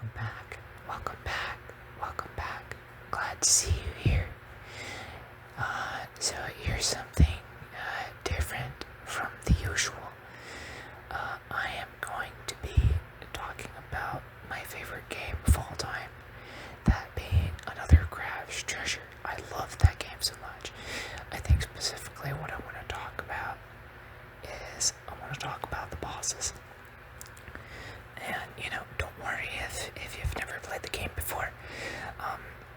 welcome back, welcome back, welcome back. Glad to see you here. So here's something different from the usual. I am going to be talking about my favorite game of all time, that being Another Crab's Treasure. I love that game so much. I think specifically what I want to talk about is I want to talk about the bosses. And, don't worry if you've never played the game before.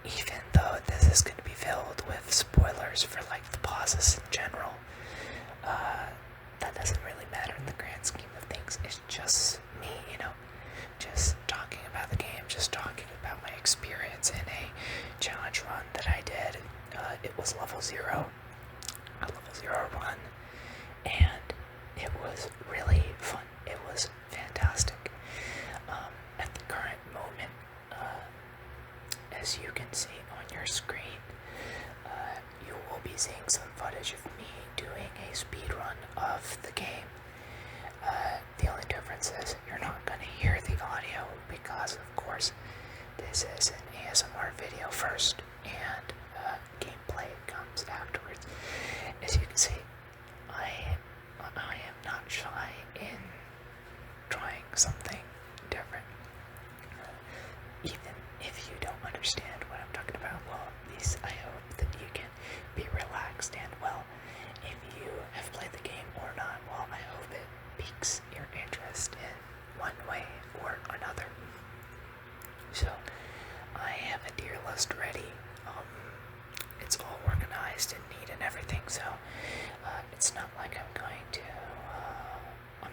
Even though this is going to be filled with spoilers for, the bosses in general, that doesn't really matter in the grand scheme of things. It's just me, just talking about the game, just talking about my experience in a challenge run that I did. It was level 0, a level 0 run, and it was really fun. It was fantastic. At the current moment, as you can see on your screen, you will be seeing some footage of me doing a speedrun of the game. The only difference is you're not going to hear the audio because, of course, this is an ASMR video first, and gameplay comes afterwards. As you can see, I am not shy in trying something different. Even if you don't understand what I'm talking about, well, at least I hope that you can be relaxed, and, well, if you have played the game or not, well, I hope it piques your interest in one way or another. So, I have a tier list ready. It's all organized and neat and everything, so it's not like I'm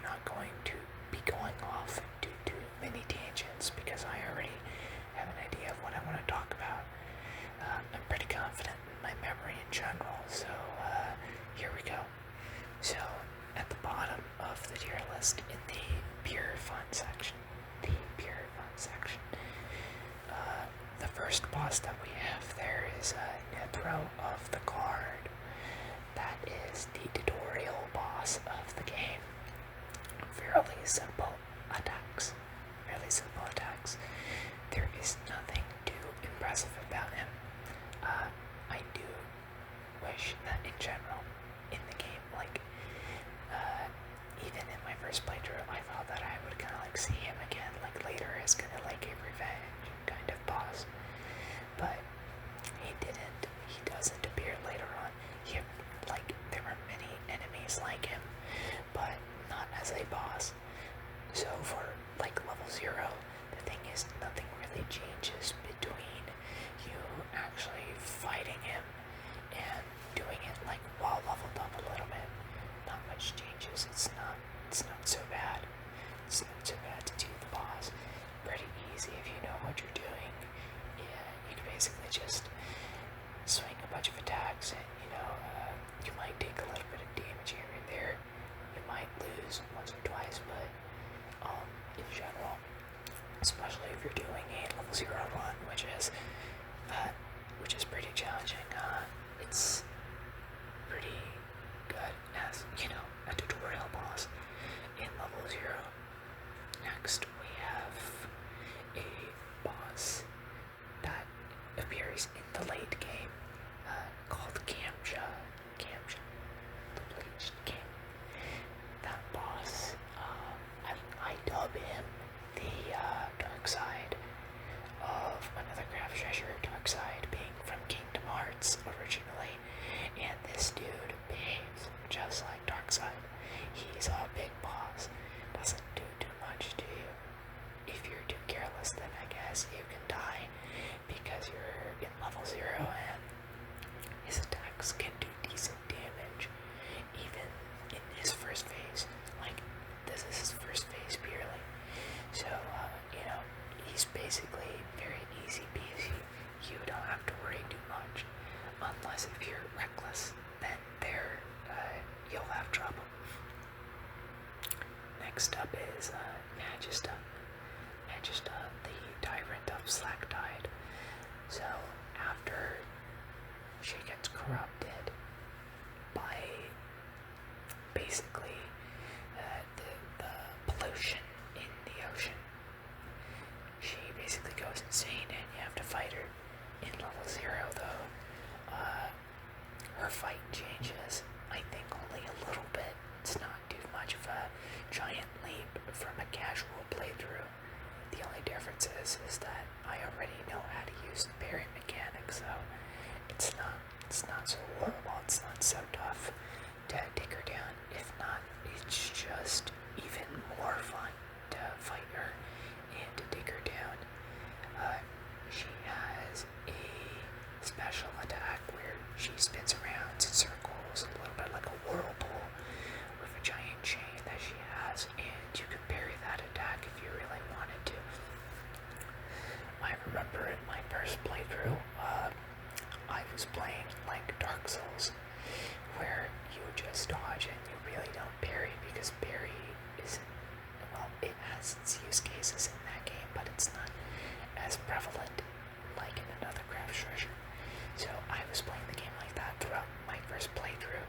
not going to be going off into too many tangents, because I already have an idea of what I want to talk about. I'm pretty confident in my memory in general, so here we go. So, at the bottom of the tier list, in the pure fun section, the first boss that we have there is Nithro of the Guard. That is the tutorial boss of the game. Fairly simple attacks. There is nothing too impressive about him. I do wish that in general, in the game, even in my first playthrough, I thought that I would kind of see him again, later as kind of a revenge kind of boss. But he didn't. He doesn't appear later on. There were many enemies like him, but not as a boss. So for level 0, the thing is, nothing really changes between you actually fighting him and doing it while leveled up a little bit. Not much changes. It's not so bad. It's not so bad to do the boss. Pretty easy if you know what you're doing. Yeah, you can basically just swing a bunch of attacks, and you might take a little bit of damage here and there. You might lose once or twice, but in general, especially if you're doing a level 0 run, which is pretty challenging, it's pretty good as a tutorial boss in level 0. Next, we have a boss that appears in the late game, called Kamcha, the Bleached King. That boss, I dub him the dark side of Another Crab's Treasure, dark side being from Kingdom Hearts originally, and this dude behaves just like Darkseid. He's a big boss, doesn't do too much to you. If you're too careless, then I guess you can die, because you're in level 0, and his attacks can do decent damage, even in his first phase. This is his first phase purely. So, he's basically very easy peasy. You don't have to worry too much, unless if you're reckless, then you'll have trouble. Next up is Magista, the Tyrant of Slacktide. So, after she gets corrupted by basically the pollution in the ocean, she basically insane, and you have to fight her. In level 0, though, her fight changes, I think, only a little bit. It's not too much of a giant leap from a casual playthrough. The only difference is that I already know how to use the parry mechanic, so it's not so horrible, it's not so tough to take her down. If not, it's just even more fun to fight her and to take her down. She has a special attack where she spins around in circles, a little bit like a whirlpool, with a giant chain that she has, and you can parry that attack if you really wanted to. I remember in my first playthrough, I was playing like Dark Souls, where you just dodge and you really don't parry, because parry isn't, well, it has its use cases in that game, but it's not as prevalent like in another craft treasure. So I was playing the game like that throughout my first playthrough,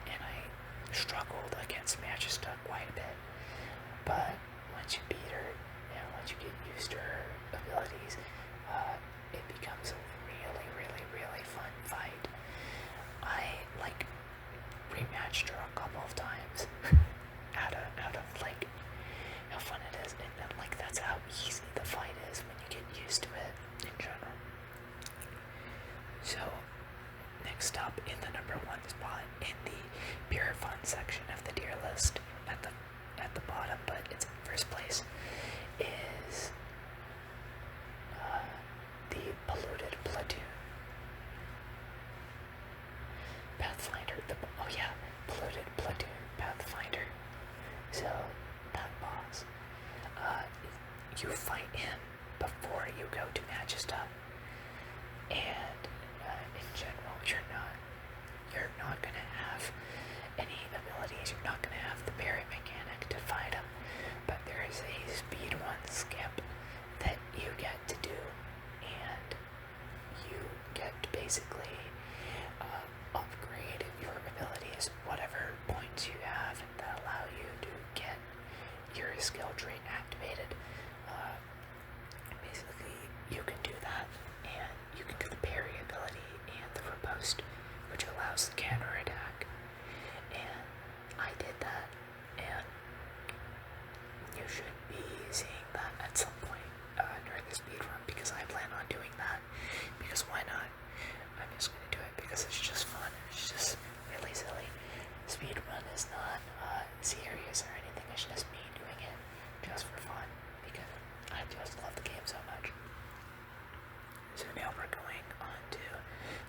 and I struggled against Magister quite a bit. But once you beat her, and once you get used to her abilities, it becomes a really, really, really fun fight. I rematched her a couple of times out of like how fun it is, and then that's how easy the fight is when you get used to it in general. So next up in the number 1 spot in the pure fun section of the tier list, at the bottom, but it's in first place, is the polluted platoon. Pathfinder, polluted platoon Pathfinder. So, that boss, you fight him before you go to Magister, and in general, you're not gonna have any abilities, you're not gonna have the parry mechanic to fight him, but there is a speedrun skip that you get to do, and you get to basically upgrade your abilities, whatever points you have that allow you to get your skill tree activated. Basically, you can do that, and you can do the parry ability and the riposte, which allows the counter attack. And I did that, and you should be seeing that at some point during the speedrun, because I plan on doing that, because why not? I'm just going to do it because it's just fun, it's just really silly. Speedrun is not serious or anything, it's just me doing it just for fun, because I just love the game so much. So now we're going on to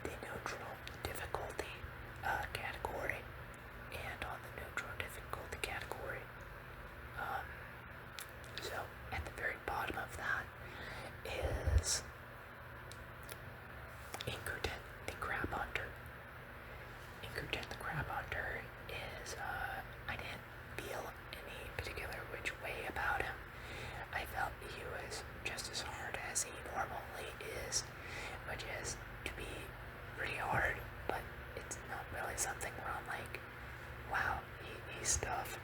the neutral difficulty category, and on the neutral difficulty category, so at the very bottom of that is Inkerton the Crab Hunter. Inkerton the Crab Hunter is, I didn't feel any particular which way about him. I felt he was just as hard as he normally is, which is to be pretty hard, but it's not really something where I'm like, wow, he's tough.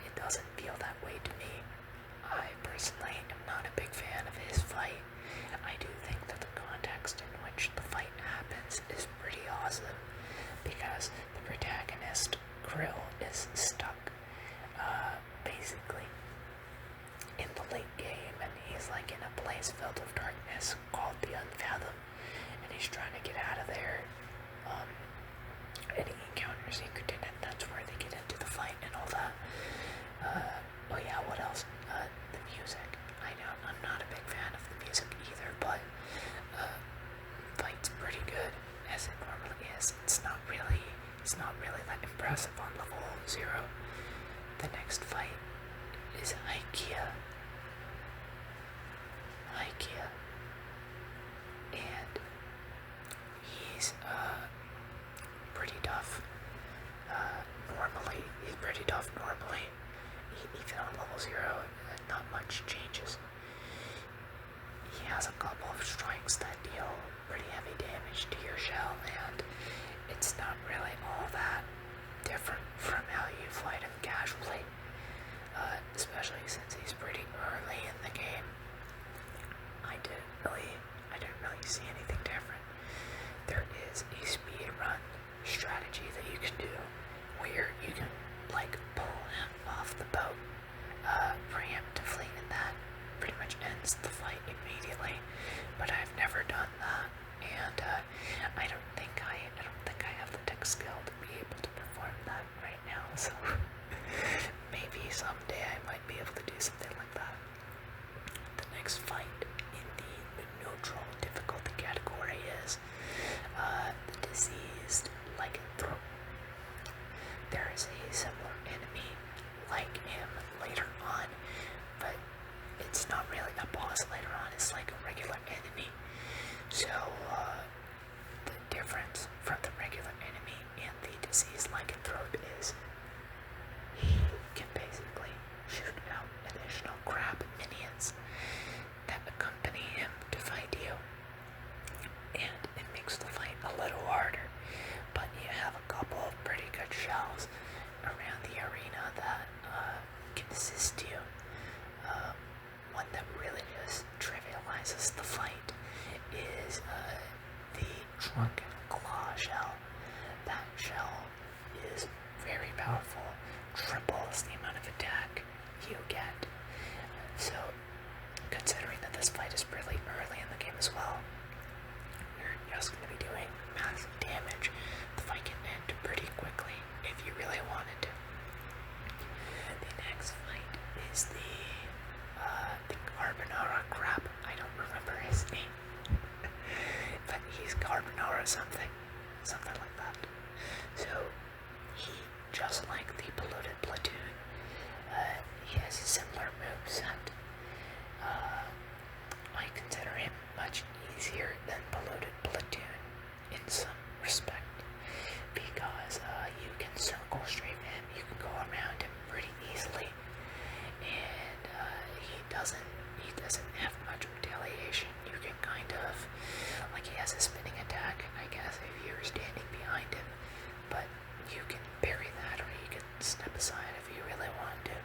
It doesn't feel that way to me. I personally am not a big fan of his fight. I do think that the context in which the fight happens is pretty awesome, because the protagonist, Krill, is stuck basically in the late game, and he's in a place filled with darkness called the Unfathom, and he's trying to get out of there, and he encounters Inkerton, and that's where they get into the fight and all that. Oh yeah, what else? The music. I know I'm not a big fan of the music either, but fight's pretty good, as it normally is. It's not really that impressive on level 0. The next fight is Ikea. And he's pretty tough. He's pretty tough normally. Even on level 0, not much changes. He has a couple of strikes that deal pretty heavy damage to your shell, and it's not really all that different from how you fight him casually, especially since he's pretty early in the game. ends the fight immediately, but I've never done that, and I don't think I have the tech skill to be able to perform that right now. So maybe someday I might be able to do something like that. The next fight in the neutral difficulty category is the diseased lycanthrope. There is a similar enemy like him later on, but it's not really a boss later on, it's like a regular enemy. So the difference from the regular enemy and the diseased lycanthrope is he can basically shoot out additional crab minions that accompany him to fight you, and it makes the fight a little harder, but you have a couple of pretty good shells around the arena that can assist you. One that really just trivializes the fight is the drunken claw shell. That shell is very powerful, triples the amount of attack you get. So, considering that this fight is really early in the game as well, you're just going to be doing massive damage. The fight can end pretty quickly if you really wanted to. The next fight is the Carbonara crab. I don't remember his name, but he's Carbonara something like that. So he, just like the polluted platoon, he has a similar moveset. I consider him much easier than polluted platoon in some respect, because you can circle strafe him, you can go around him pretty easily, and he doesn't have much retaliation. You can kind of, like, he has a spinning attack, I guess, if you're standing behind him, but you can parry that, or you can step aside if you really want to.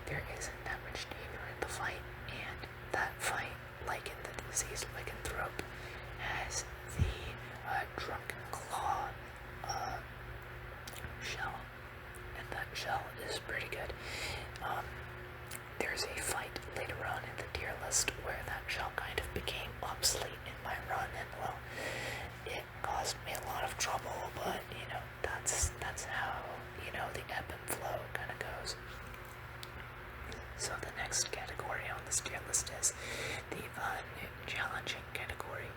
There isn't that much danger in the fight, and that fight, like in the diseased lycanthrope, has the drunken claw shell, and that shell is pretty good. There's a fight later on in the tier list where that shell kind of became obsolete in my run, and well, it caused me a lot of trouble, but that's how, the ebb and flow kind of goes. So the next category on this tier list is the challenging category.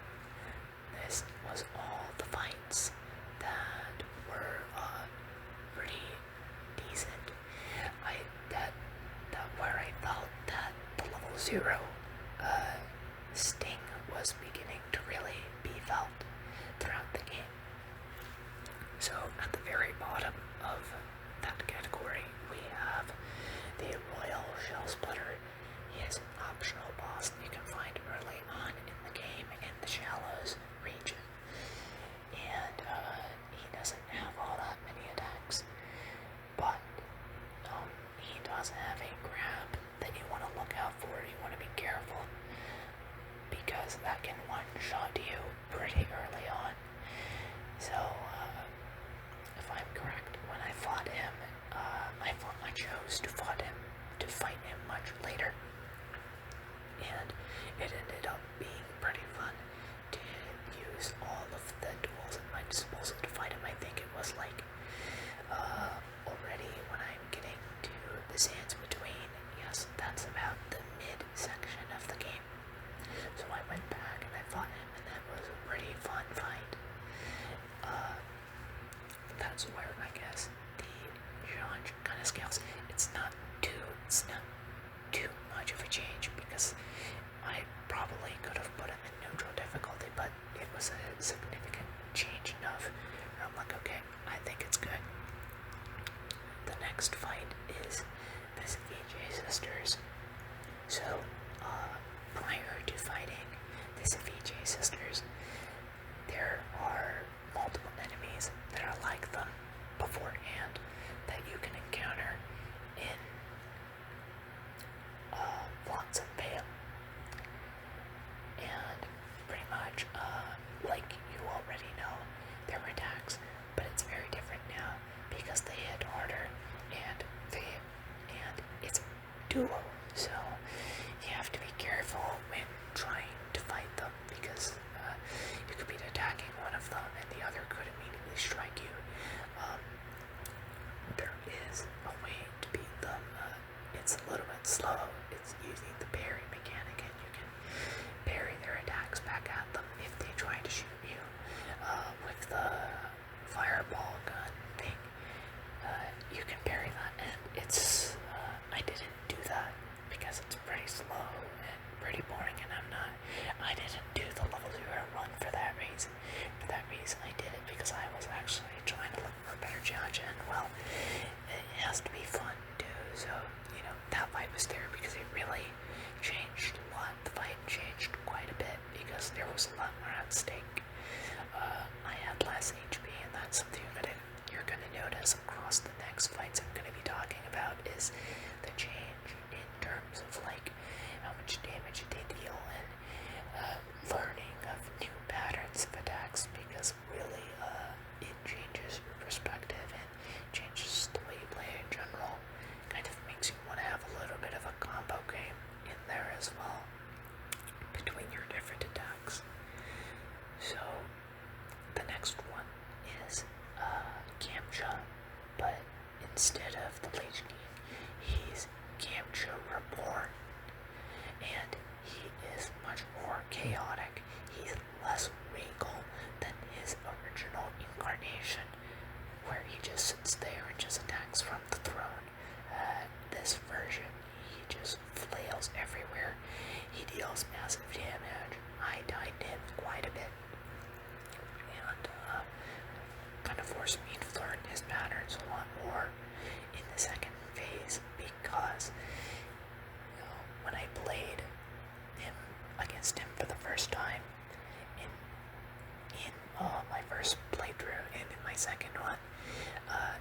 This was all the fights that were pretty decent. Where I felt that the level 0 sting was beginning to really be felt throughout the game. So at the very bottom of that category, we have the Royal Shell Splitter. He is an optional boss that you can find early on in the game in the Shallows region, and he doesn't have all that many attacks, but he does have a grab that you want to look out for. You want to be careful, because that can one-shot you pretty early on. So, if I'm correct, when I fought him, I chose to fight him much later, and it ended up being pretty fun to use all of the tools at my disposal to fight him. I think it was like already when I'm getting to the sands between, yes, that's about the mid-section of the game. So I went back and I fought him, and that was a pretty fun fight. That's where I guess the genre kind of scales. It's not too much of a change, because I probably could have put him in neutral difficulty, but it was a significant change enough. I'm like, okay, I think it's good. The next fight is the VJ Sisters. So, prior to fighting the VJ Sisters, there are multiple enemies that are like them beforehand that you can encounter in Flats and Pale. And pretty much, like you already know, their attacks, but it's very different now because they hit harder, and it's duo, so you have to be careful slow. It's using the parry mechanic, and you can parry their attacks back at them if they try to shoot you with the fireball gun thing. You can parry that, and it's I didn't do that because it's pretty slow and pretty boring, and I didn't do the level 0 run for that reason. For that reason, I did it because I was actually trying to look for a better challenge, and well, it has to be fun too. So that fight was there because it really changed a lot. The fight changed quite a bit because there was a lot more at stake. I had less HP, and that's something you're gonna notice across the next fights I'm gonna be talking about is the change in terms of like how much damage they deal and learning of new patterns of attacks, because really it changes your perspective and changes the way you play in general. Kind of makes you want to have a little bit of a combo game in there as well between your different attacks. So the next one is Gamcha, but instead of the Lich King, he's Gamcha Reborn, and he is much more chaotic. He's less regal than his original incarnation, where he just sits there and just attacks from the throne. This version, he just flails everywhere. He deals massive damage. I died to him quite a bit, and kind of forced me to learn his patterns a lot more in the second phase, because when I played him against him for the first time in my first playthrough and in my second one,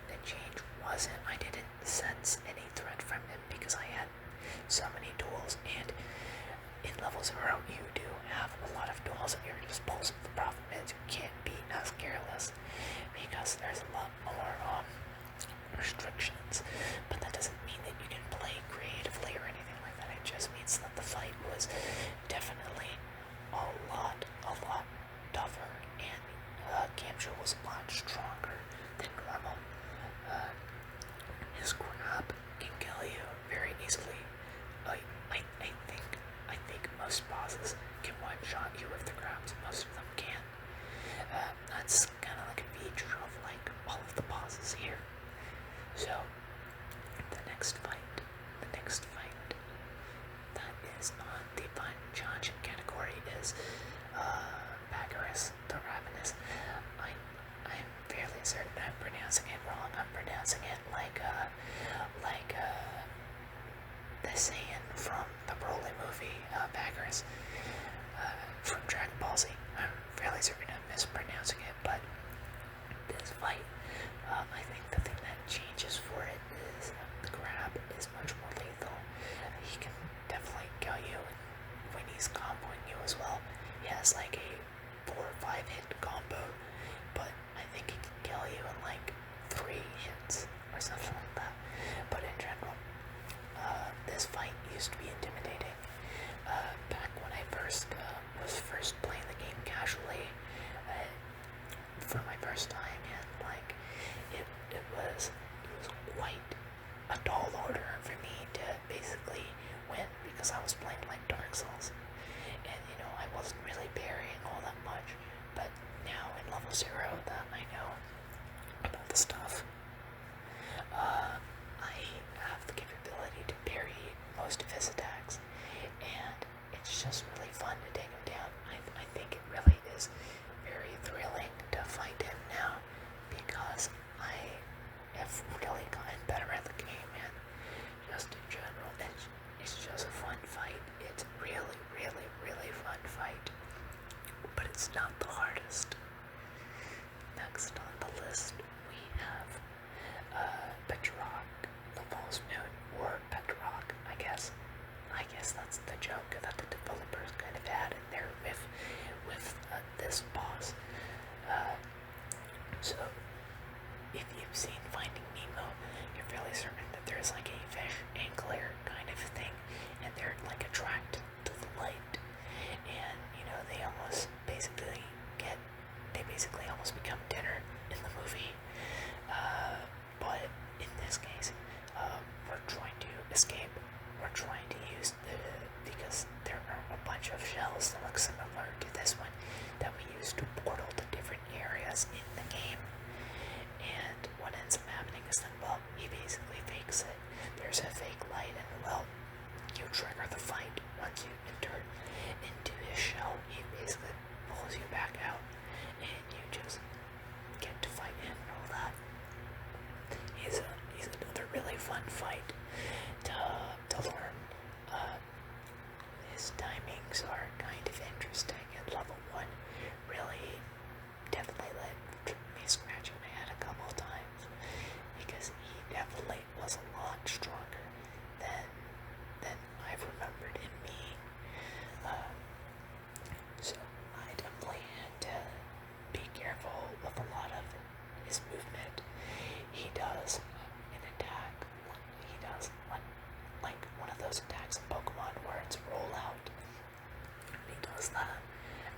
the change wasn't, I didn't sense any threat from him because I had so many tools, and in level 0 you do have a lot of tools at your disposal. The problem is you can't be as careless because there's a lot more restrictions, but that doesn't mean that you can play creatively or anything like that. It just means that the fight was definitely a lot tougher, and Gamcha was a lot stronger than normal. His grab can kill you very easily. I think most bosses can one-shot you with the grabs. Most of them can. That's kind of like a feature of like all of the bosses here. So the next fight that is on the fun challenge category is Baccharis the Ravenous. I'm fairly certain I'm pronouncing it wrong. I'm pronouncing it like the Saiyan from the Broly movie, Baccharis, from Dragon Ball Z. I'm fairly certain I'm mispronouncing it, but this fight, I think the thing that changes for it is the grab is much more lethal. He can definitely kill you when he's comboing you as well. He has like a 4 or 5 hit combo, but I think he can kill you in like 3 hits or something like that. But in general, this fight used to be intimidating. Back when I was first playing the game casually for my first time, and like it was quite a tall order for me to basically win, because I was playing like Dark Souls, and I wasn't really parrying all that much. But now in level 0 that I know about the stuff, I have the capability to parry most of his attacks, and it's just really fun to take him down. I think it really is very thrilling to fight him now, because I have really gotten better at the game, and just in general, it's just a fun fight. It's really, really, really fun fight, but it's not the hardest. Next on the list, we have Petrock, the False Moon, or Petrock, I guess. That's the joke that the developers kind of had in there with this boss. So, if you've seen Finding Nemo, you're fairly certain that there's like a fish angler kind of thing, and they're like attracted to the light, and they basically almost become dinner in the movie. But in this case, we're trying to escape. We're you trigger the fight. Once you enter into his shell, he basically pulls you back out, and you just get to fight him and all that. He's another really fun fight to learn. His timings are kind of interesting, and level 1 really definitely let me scratching my head a couple of times, because he definitely was a lot stronger than I've remembered him being. So I definitely had to be careful with a lot of his movement. He does an attack. He does like one of those attacks in Pokemon where it's roll out. He does that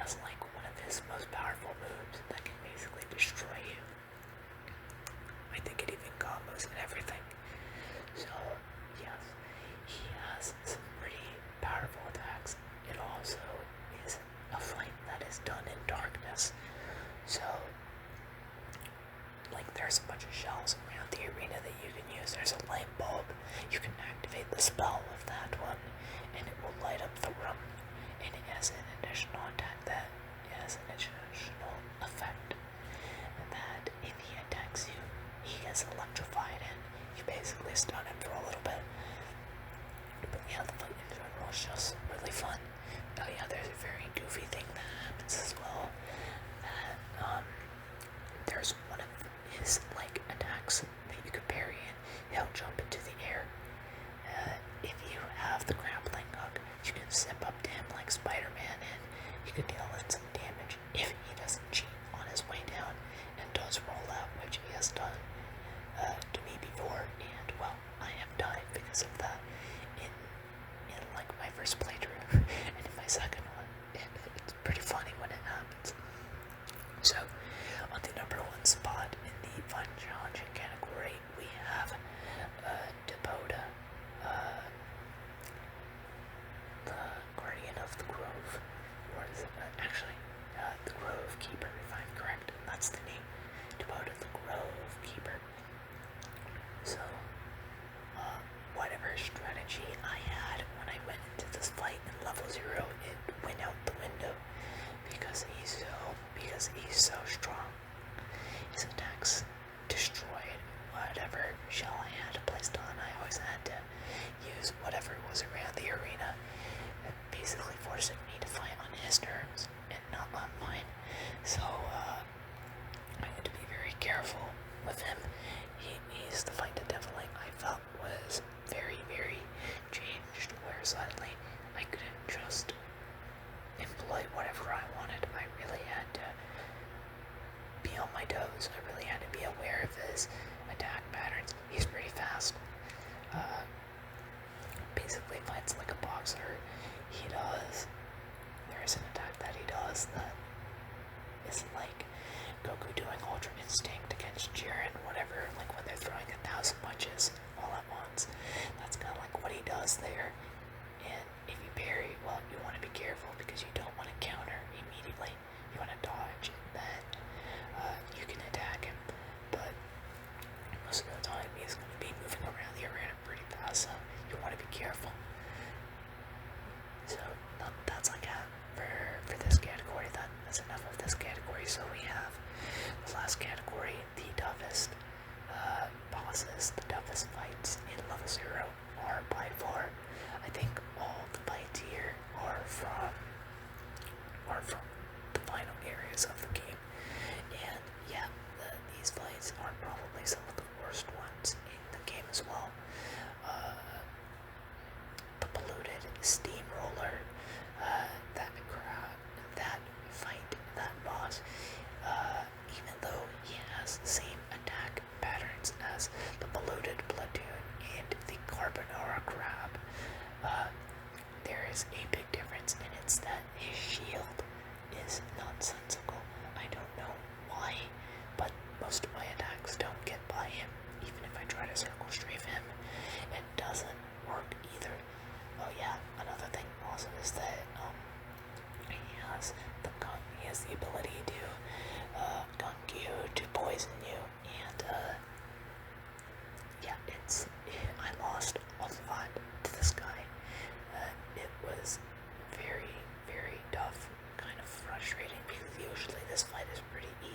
as like one of his most powerful moves that can basically destroy you. I think it even combos and everything. So yes, he has some pretty powerful attacks. It also is a fight that is done in darkness. So like there's a bunch of shells around the arena that you can use. There's a light bulb. You can activate the spell with that one, and it will light up the room. And it has an additional attack that has an additional effect that if he attacks you, he gets electrified, and you basically stun him for a little bit. But yeah, the fight in general is just really fun. Oh yeah, there's a very goofy thing that happens as well. That there's one of his like attacks that you could parry, and he'll jump into the air. If you have the grappling hook, you can zip up to him like Spider-Man, and you can deal in some damage if he doesn't cheat on his way down and does roll out, which he has done to me before, and well, I have died because of that in like my first playthrough, and in my second one, it's pretty funny when it happens. So, on the number 1 spot in the fun challenging category, we have Deboda, the Guardian of the Grove, or is it actually the Grove Keeper, if I'm correct? That's the name. Deboda, the Grove Keeper. So, whatever strategy I had when I went into this fight in level 0, it went out the window because he's so strong. His attacks destroyed whatever shell I had placed on. I always had to use whatever was around the arena, basically forcing me to fight on his terms and not on mine. So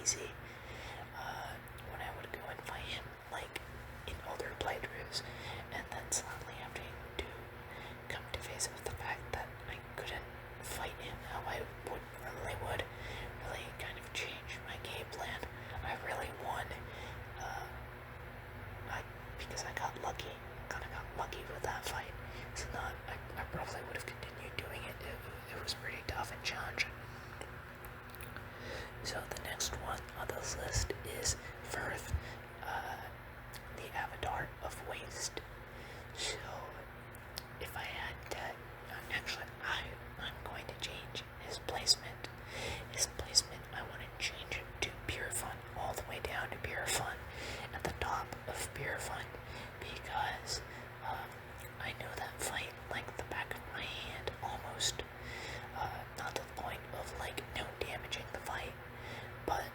easy when I would go and fight him, like, in other playthroughs, and then suddenly having to come to face with the fact that I couldn't fight him how I would really kind of change my game plan. I really won, because I got lucky, kind of got lucky with that fight. It's not, I probably would have continued doing it. It was pretty tough and challenging. So the next one on this list is Firth, the Avatar of Waste. So if I had to, actually I'm going to change his placement. His placement, I want to change it to Pure Fun, all the way down to Pure Fun, at the top of Pure Fun, because I know that fight like the back of my hand, almost. Not to the point of like no damaging the fight, but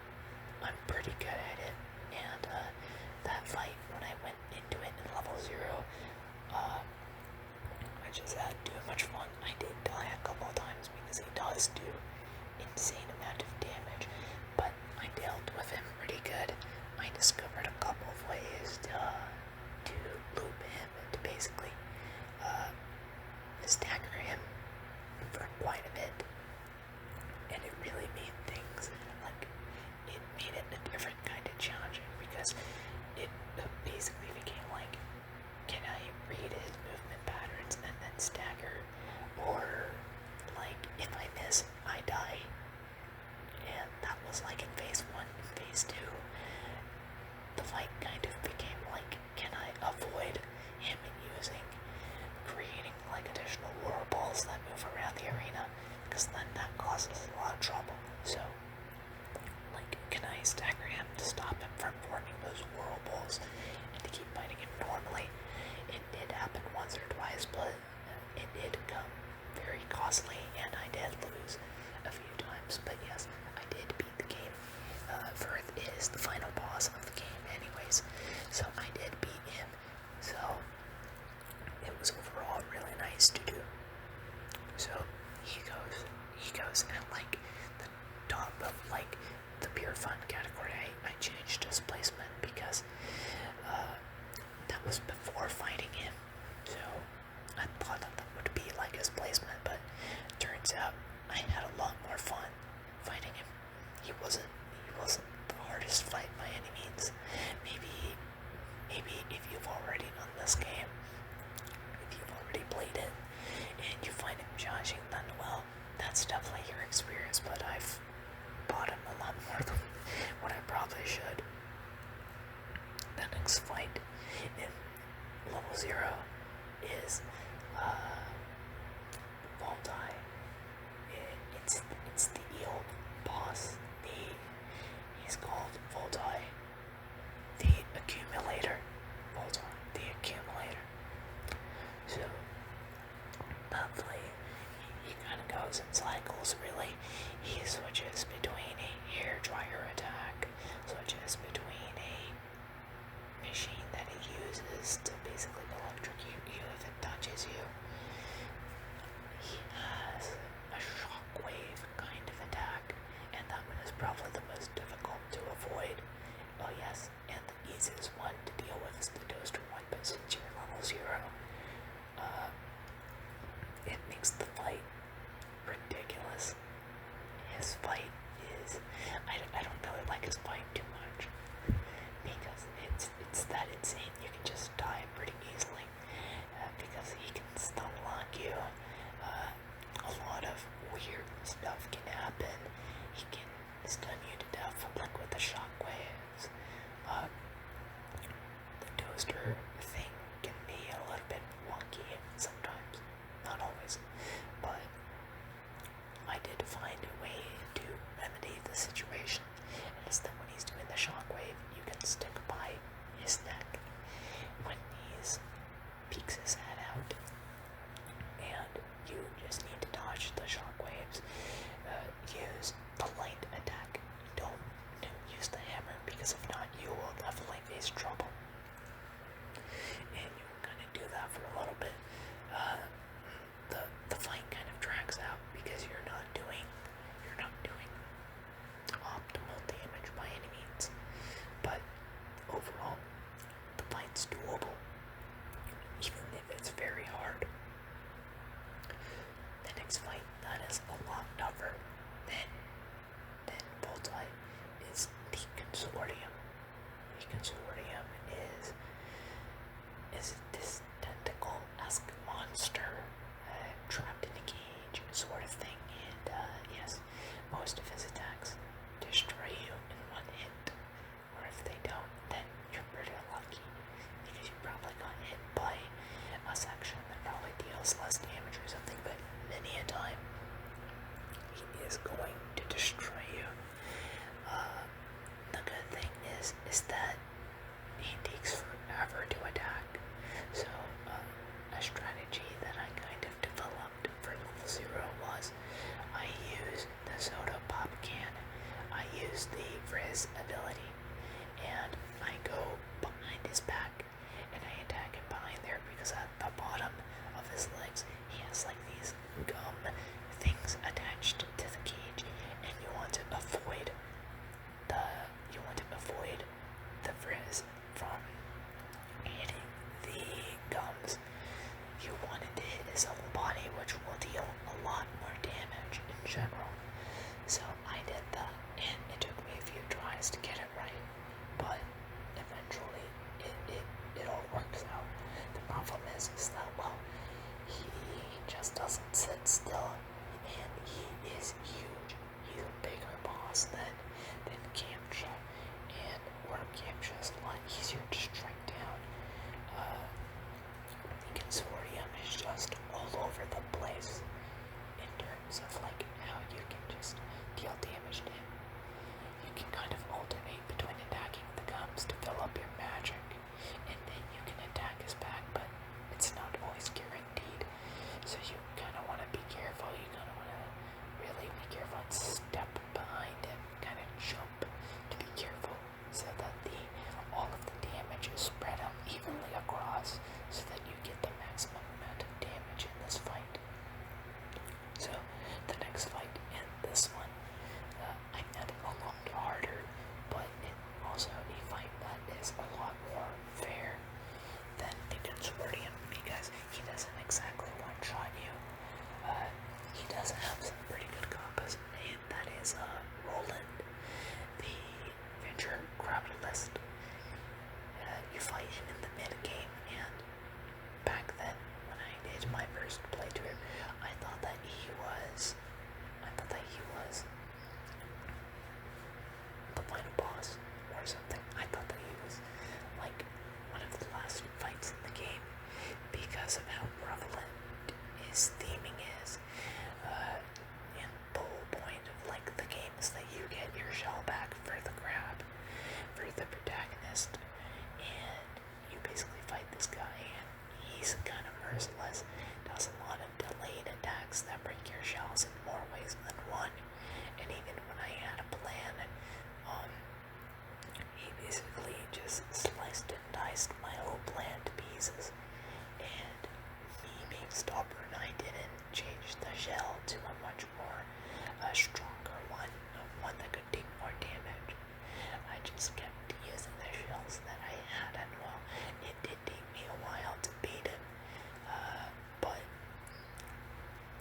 I'm pretty good at it. And that fight, when I went into it in level 0, I just had too much fun. I did die a couple of times because he does do insane amount of damage, but I dealt with him pretty good. I discovered a couple of ways to loop him and to basically stagger him for quite a bit, and it really made things, like, it made it a different kind of challenging, because it basically became like, can I read his movement patterns and then stagger, or like, if I miss, I die. And that was like in phase 1. In phase 2, the fight kind of became like, can I avoid him creating like additional whirlballs that move around the arena, because then that causes a lot of trouble. So, like, can I stagger him to stop him from forming those whirlballs and to keep fighting him normally? It did happen once or twice, but it did come very costly, and I did lose a few times. But yes, I did beat the game. Firth is the final boss of the game anyways, so I did beat him. So it was overall really nice to do. So he goes at like the top of like the Pure Fun category. I changed his placement because that was before fighting him. So I thought that would be like his placement, but turns out I had a lot more fun fighting him. He wasn't the hardest fight by any means. Maybe if you've already done this game, if you've already played it, and you find him challenging, then well, that's definitely your experience, but I've bought him a lot more than what I probably should. The next fight in level 0 is Voltai. It's the eel boss. He's called Voltai, the accumulator. Voltai, the accumulator. So that fight, he kind of goes in cycles, really. He switches between a hair dryer attack, switches between a machine that he uses to basically electrocute you if it touches you. He has a shockwave kind of attack, and that one is probably the most difficult to avoid. Oh yes, and the easiest one to deal with is the toaster one, but since you're level 0, it makes the fight ridiculous. His fight is, I don't really like his fight too much, because it's that insane. You can just die pretty easily, because he can stun lock you. A lot of weird stuff can happen. He can stun you to death, like with the shockwaves. The toaster thing can be a little bit wonky sometimes, not always, but I did find a way to remedy the situation. And it's that when he's doing the shockwave, you can stick by his neck when he's peeks his head out, and you just need to dodge the shockwaves. Use the light attack. Don't use the hammer, because if not, you will definitely face trouble. And you kind of do that for a little bit. The fight kind of drags out because you're not doing optimal damage by most of his attacks destroy you in one hit. Or if they don't, then you're pretty lucky because you probably got hit by a section that probably deals less damage or something, but many a time he is going to destroy you. The good thing is that he takes forever to attack. So a strategy that I kind of developed for level 0 was I use the soda pop can, I use the Frizz ability, and I go behind his back and I attack him behind there because at the bottom of his legs he has like these gum things attached to the cage, and you want to avoid the Frizz from hitting the gums. You wanted to hit his whole body, which will deal a lot more damage in general. So I did that, and it took me a few tries to get it right, but eventually it all works out. The problem is that, well, he just doesn't sit still, and he is huge. He's a bigger boss than Camsha, and Camsha is a lot easier to strike down. The Consortium is just all over the place in terms of like how you can just deal damage to him. You can kind of alternate between attacking the gums to fill up your magic, and then you can attack his back, but it's not always guaranteed. So you kind of want to be careful. You kind of want to really be careful and step behind him, kind of jump to be careful, so that all of the damage is spread out evenly across, so that you get the maximum amount of damage in this fight. So the next fight and this one, I found it a lot harder, but it also a fight that is a lot more fair than the Consortium, because he doesn't exactly one-shot you. He does have some pretty good combos, and that is Roland, the Venture Crowdlist. You fight him in the mid-game, and back then, when I did my first playthrough, I thought that he was the final boss or something. I thought that he was like one of the last fights in the game because of how prevalent his theming is. And the whole point of like the game is that you get your shell back for the grab, for the protagonist, and you basically fight this guy, and he's kind of merciless, does a lot of delayed attacks that break your shells in more ways than one. And even when I had a plan, he basically just sliced and diced my whole plan to pieces. And me being stubborn, I didn't change the shell to a much more stronger one that could take more damage. I just kept using the shells that I had, and well, it did take me a while to beat him, but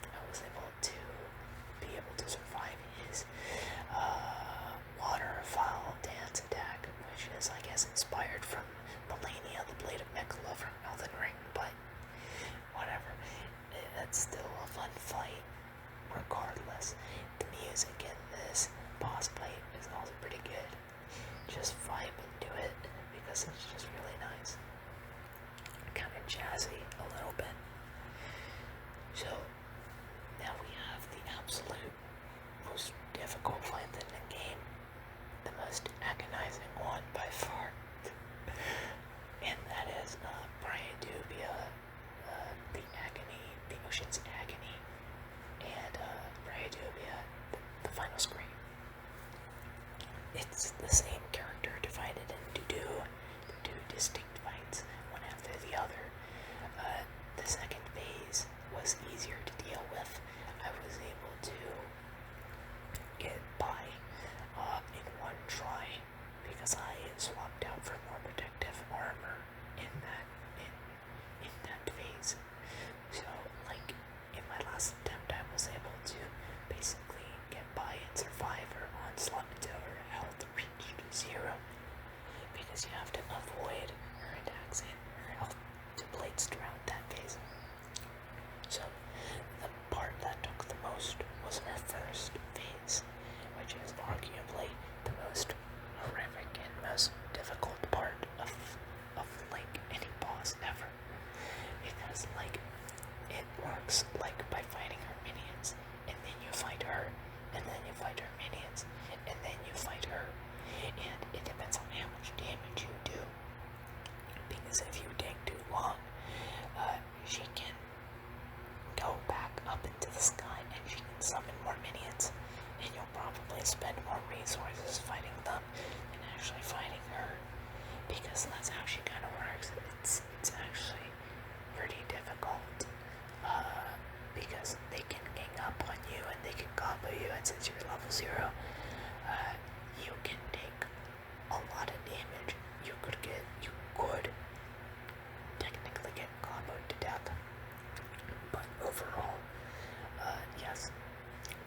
I was able to survive his waterfowl dance attack, which is, I guess, inspired from Melania, the Blade of Mekhala from Elden Ring, but whatever. That's still a fun fight, regardless. The music in this boss fight is also pretty good. Just vibe into it, because it's just really nice. Kind of jazzy a little bit. So, now we have the absolute most difficult fight in the game. The most agonizing one by far. And that is Bryadubia, the Agony, the Ocean's Agony, and Bryadubia, the final scream. It's the same character divided into two distinct fights, one after the other. The second phase was easier to deal with. I was able to get by in one try because I swapped works like by fighting her minions, and then you fight her, and then you fight her minions, and then you fight her. And it depends on how much damage you do. Because if you take too long, she can go back up into the sky and she can summon more minions. And you'll probably spend more resources fighting them than actually fighting her. Because that's how she kind of works. It's actually pretty difficult. Because they can gang up on you and they can combo you, and since you're level 0, you can take a lot of damage. You could technically get comboed to death. But overall, yes,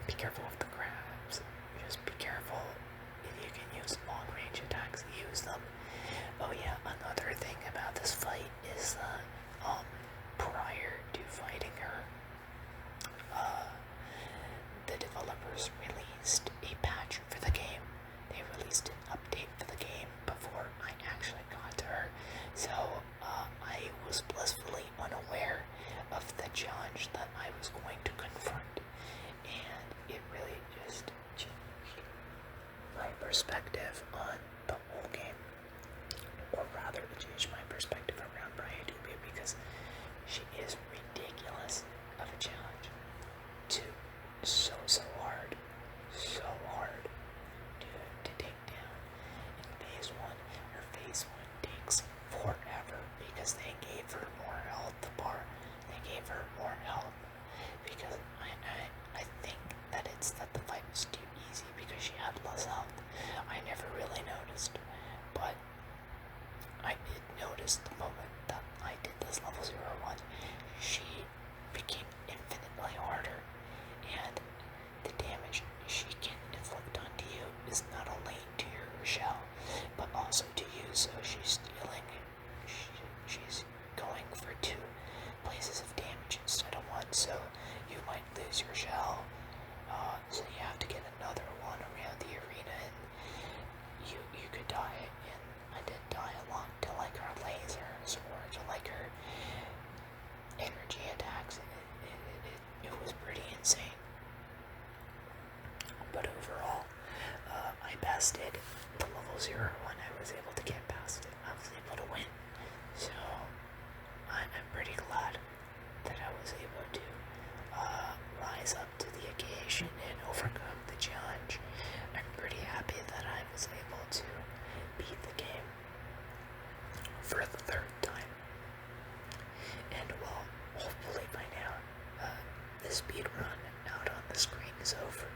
be careful of the crabs. Just be careful if you can use long range attacks, use them. Oh yeah, another thing about this fight is that prior to fighting her, the developers released a patch for the game. They released an update for the game before I actually got to her. So I was blissfully unaware of the challenge that I was going to confront. And it really just changed my perspective on the whole game. Or rather, it changed my perspective around Brian Doobie, because she is ridiculous of a challenge. So hard to take down. In phase 1, her phase 1 takes forever because they gave her more health bar. They gave her more health because I think that it's that the fight was too easy because she had less health. I never really noticed, but I did notice the moment that I did this level 01. She became infinitely harder, and the damage she can inflict onto you is not only to your shell, but also to you. So she's dealing, she's going for 2 places of damage instead of 1. So you might lose your shell. So you have to get another one around the arena, and you could die. And I did die a lot to like her lasers or to like her energy attacks. It was pretty insane. But overall, I bested the level 0 when I was able to get past it. I was able to win. So I'm pretty glad that I was able to rise up to the occasion and overcome the challenge. I'm pretty happy that I was able to beat the game for the 3rd time. And well, hopefully by now, the speedrun out on the screen is over.